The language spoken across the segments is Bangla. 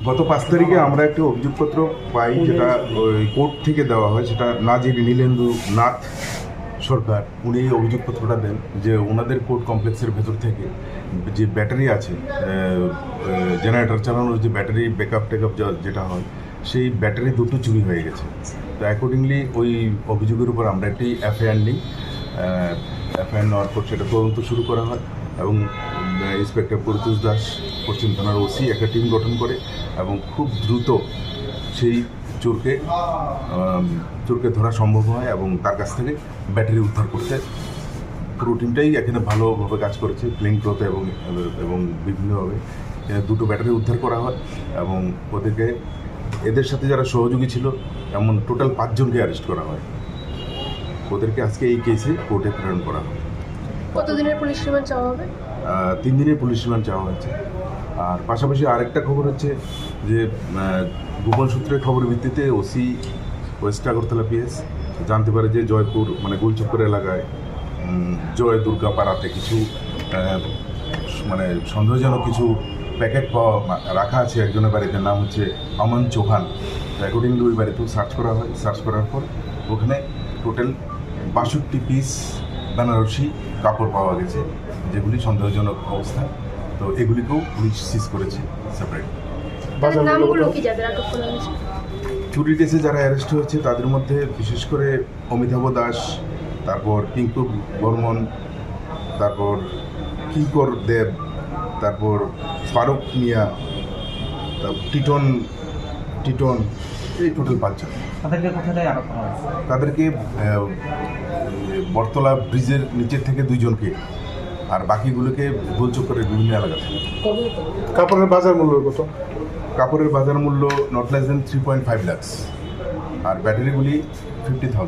গত 5 তারিখে আমরা একটা অভিযোগপত্র পাই, যেটা ওই কোর্ট থেকে দেওয়া হয়, সেটা নাজির নীলেন্দু নাথ সরকার উনি এই অভিযোগপত্রটা দেন যে ওনাদের কোর্ট কমপ্লেক্সের ভেতর থেকে যে ব্যাটারি আছে, জেনারেটর চালানোর যে ব্যাটারি ব্যাকআপ টেকআপ যেটা হয়, সেই ব্যাটারি দুটো চুরি হয়ে গেছে। তো অ্যাকর্ডিংলি ওই অভিযোগের উপর আমরা একটি এফআইআর নিই। এফআইআর নেওয়ার পর সেটা তদন্ত শুরু করা হয় এবং ইন্সপেক্টর পরিতোষ দাস পশ্চিম থানার ওসি একটা টিম গঠন করে এবং খুব দ্রুত সেই চোরকে ধরা সম্ভব হয় এবং তার কাছ থেকে ব্যাটারি উদ্ধার করতে পুরো টিমটাই এখানে ভালোভাবে কাজ করেছে। প্লেন ক্লথে এবং বিভিন্নভাবে দুটো ব্যাটারি উদ্ধার করা হয় এবং এদের সাথে যারা সহযোগী ছিল এমন টোটাল 5 জনকে অ্যারেস্ট করা হয়। ওদেরকে আজকে এই কেসে কোর্টে প্রেরণ করা হয়। কতদিনের পুলিশ রিমান্ড চাওয়া হবে? 3 দিনের পুলিশ রিমান্ড চাওয়া হয়েছে। আর পাশাপাশি আরেকটা খবর হচ্ছে যে গোপন সূত্রের খবরের ভিত্তিতে ওসি ওয়েস্ট আগরতলা পিএস জানতে পারে যে জয়পুর মানে গোলচক্কর এলাকায় জয় দুর্গা পাড়াতে কিছু মানে সন্দেহজনক কিছু প্যাকেট রাখা আছে একজনের বাড়িতে, নাম হচ্ছে অমন চৌহান। অ্যাকর্ডিংলি ওই বাড়িতেও সার্চ করা হয়। সার্চ করার পর ওখানে টোটাল 62 পিস বেনারসি কাপড় পাওয়া গেছে, যেগুলি সন্দেহজনক অবস্থা। তো এগুলিকেও পুলিশ সিজ করেছে সেপারেট। তাদের নামগুলো কি যাদের আটক করা হয়েছে? চুরি কেসে যারা অ্যারেস্ট হয়েছে তাদের মধ্যে বিশেষ করে অমিতাভ দাস, তারপর পিঙ্কু বর্মন, তারপর কিঙ্কর দেব, তারপর ফারুক মিয়া, টিটন, এই টোটাল 5 জন। তাদেরকে কোথায় আটক করা হয়েছে? তাদেরকে বটতলা ব্রিজের নিচের থেকে 2 জনকে, আর বাকিগুলোকে গোলচক্করের বিভিন্ন এলাকা থেকে। কাপড়ের বাজার মূল্য কত? কাপড়ের বাজার মূল্য নট লেস দেন 3.5 লাখ, আর ব্যাটারিগুলি 50,000।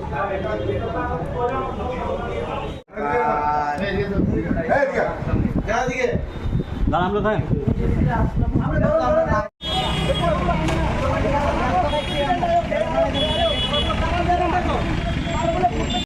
আমরা